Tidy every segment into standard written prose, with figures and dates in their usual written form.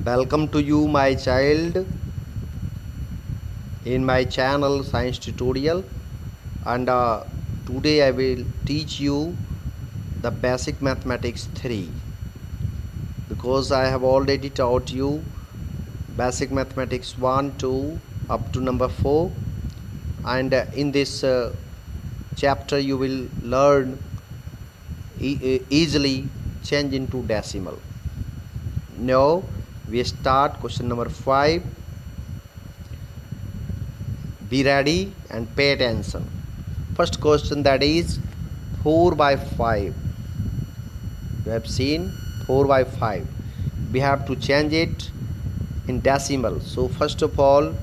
Welcome to you, my child, in my channel Science Tutorial. And today I will teach you the basic mathematics 3, because I have already taught you basic mathematics 1, 2 up to number 4. And in this chapter you will learn easily change into decimal. Now we start question number 5. Be ready and pay attention. First question, that is 4 by 5. You have seen 4 by 5. We have to change it in decimal. So first of all,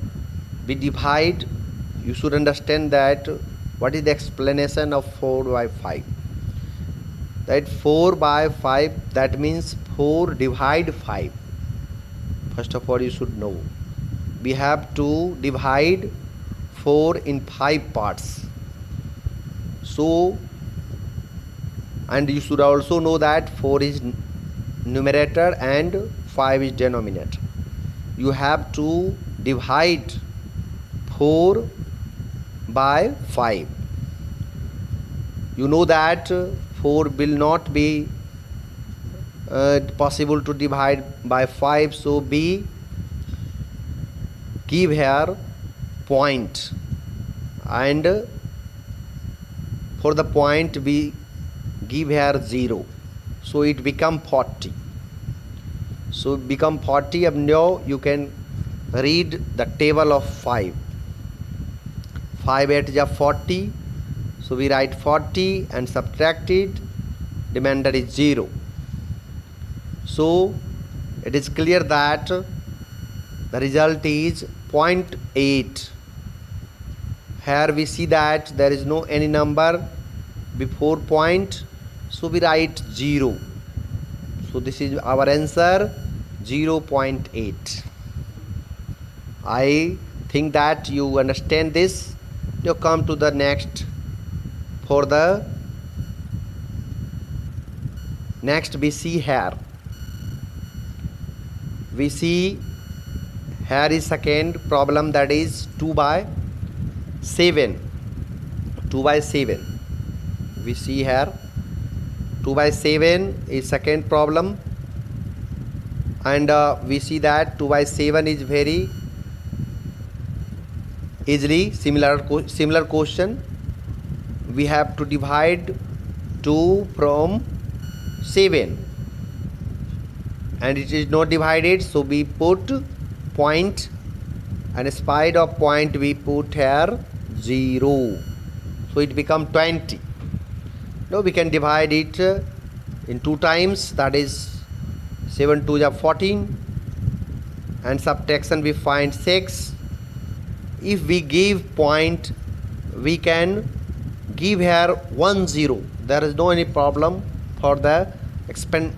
we divide. You should understand that what is the explanation of 4 by 5. That 4 by 5, that means 4 divide 5. First of all, you should know we have to divide 4 in 5 parts. So, and you should also know that 4 is numerator and 5 is denominator. You have to divide 4 by 5. You know that 4 will not be possible to divide by 5, so we give here point, and for the point we give here 0, so it become 40. So become 40. Of now you can read the table of 5. 5 8 is 40, so we write 40 and subtract it, remainder is 0. So it is clear that the result is 0.8. Here we see that there is no any number before point, so we write 0. So this is our answer, 0.8. I think that you understand this. Now come to the next. For the next we see here. We see here is second problem, that is 2 by 7. 2 by 7. We see here 2 by 7 is second problem, and we see that 2 by 7 is very easily similar question. We have to divide 2 from 7, and it is not divided, so we put point, and in spite of point we put here 0, so it become 20. Now we can divide it in 2 times, that is 7 2 is 14, and subtraction we find 6. If we give point, we can give here 1 0. There is no any problem for the expansion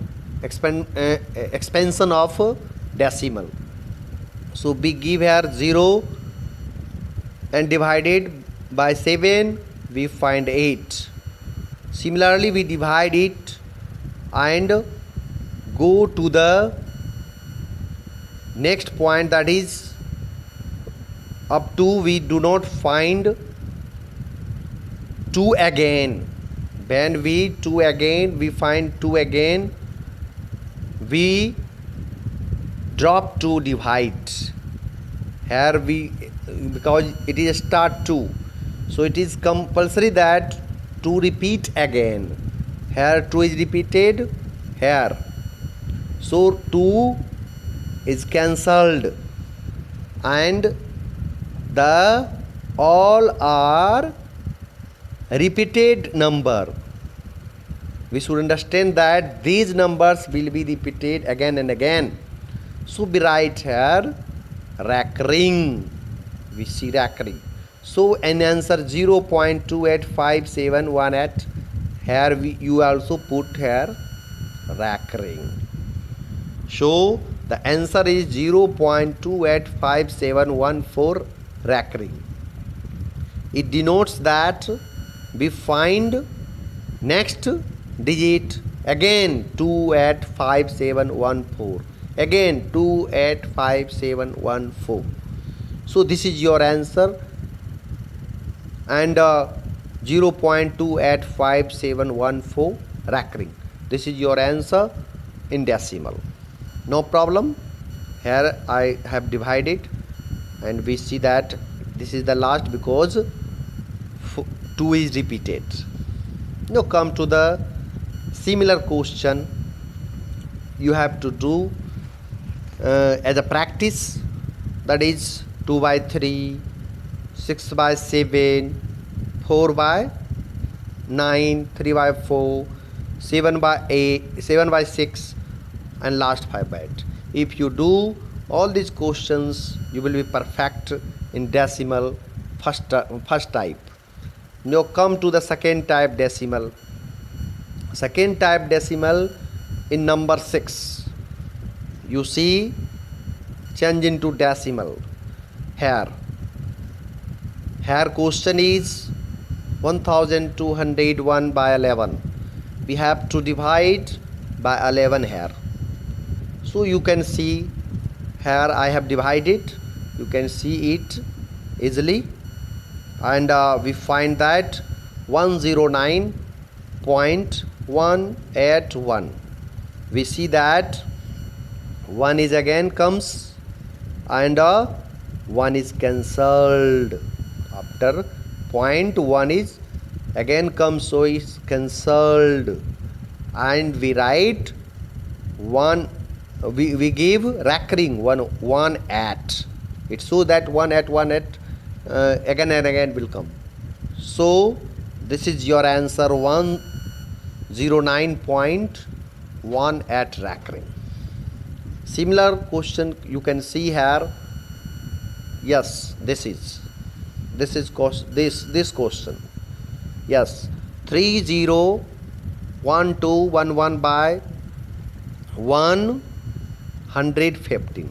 of decimal. So we give here 0 and divided by 7 we find 8. Similarly we divide it and go to the next point, that is up to we do not find 2 again. When we 2 again, we find 2 again, we drop to divide. Here we, because it is start 2, so it is compulsory that 2 repeat again. Here 2 is repeated here, so 2 is cancelled, and the all are repeated number. We should understand that these numbers will be repeated again and again. So we write here recurring. We see recurring. So an answer 0.285718. Here you also put here recurring. So the answer is 0.285714 recurring. It denotes that we find next digit again 2 at 5714. Again 285714. So this is your answer, and 0.285714 recurring. This is your answer in decimal. No problem. Here I have divided, and we see that this is the last because 2 is repeated. Now come to the similar question. You have to do as a practice, that is 2 by 3, 6 by 7, 4 by 9, 3 by 4, 7 by 8, 7 by 6, and last 5 by 8. If you do all these questions, you will be perfect in decimal first type. Now come to the second type decimal. Second type decimal in number 6. You see, change into decimal. Here question is 1201 by 11. We have to divide by 11 here. So you can see here I have divided. You can see it easily, and we find that 109.181. We see that 1 is again comes, and 1 is cancelled. After point 1 is again comes, so it's cancelled, and we write 1. We give recurring 1 at it, so that 1 at again and again will come. So this is your answer, 109.1 at recurring. Similar question you can see here. Yes, this question. Yes, 301211 by 115.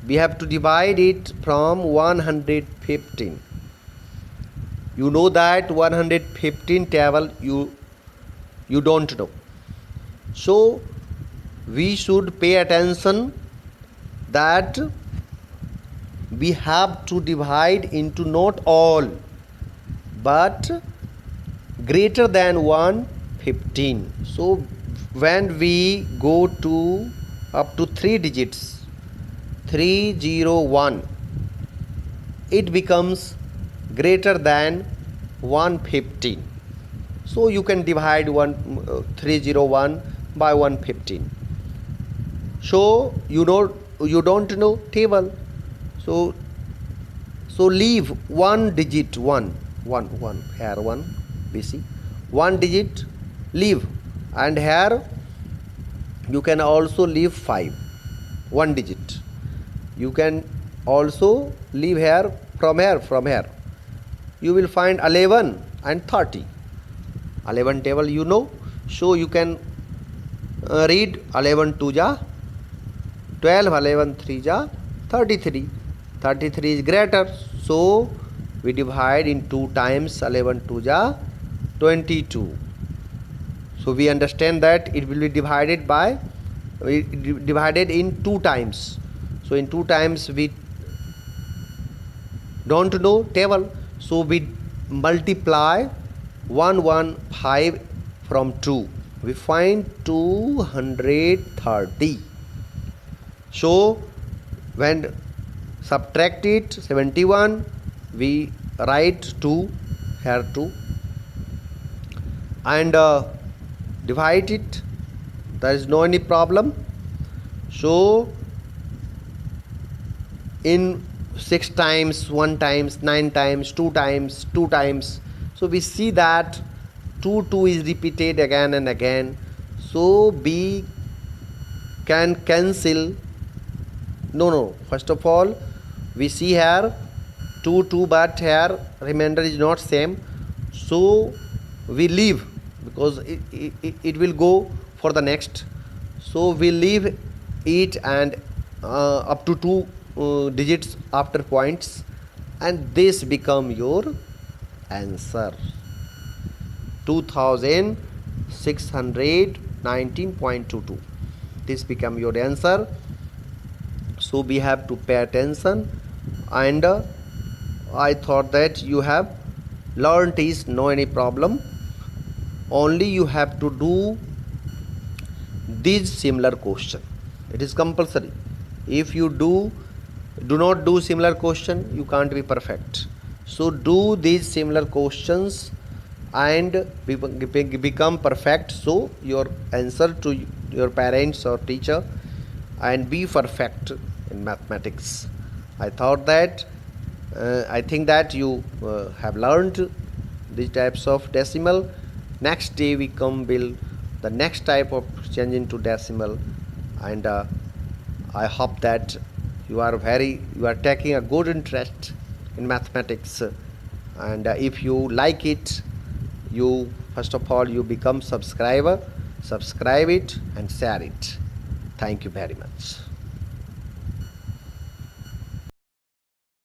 We have to divide it from 115. You know that 115 table you don't know. So we should pay attention that we have to divide into not all but greater than 115. So when we go to up to 3 digits, 301, it becomes greater than 115. So you can divide 301 by 115. So you don't know table. So leave 1 digit, 1 here, 1 we see 1 digit leave, and here you can also leave 5, 1 digit. You can also leave here from here you will find 11 and 30. 11 table you know, so you can read 11 2 ja 12, 11 3 ja 33. 33 is greater, so we divide in 2 times. 11 2 ja 22. So we understand that it will be divided in 2 times. So in 2 times we don't know table, so we multiply 115 from 2. We find 230. So when subtract it 71, we write 2 here 2, and divide it. There is no any problem. So in 6 times, 1 times, 9 times, 2 times, 2 times. So we see that 2 is repeated again and again. So we can cancel. No. First of all, we see here 2, but here remainder is not same. So we leave, because it will go for the next. So we leave it, and up to 2 digits after points, and this become your answer, 2619.22. This become your answer. so we have to pay attention. And I thought that you have learned is no any problem, only you have to do these similar question. It is compulsory. If you do not do similar question, you can't be perfect. So do these similar questions and become perfect, so your answer to your parents or teacher and be perfect in mathematics. I thought that I think that you have learned these types of decimal. Next day we come will the next type of change into decimal, and I hope that you are taking a good interest in mathematics, and if you like it, you first of all you become subscribe it and share it. Thank you very much.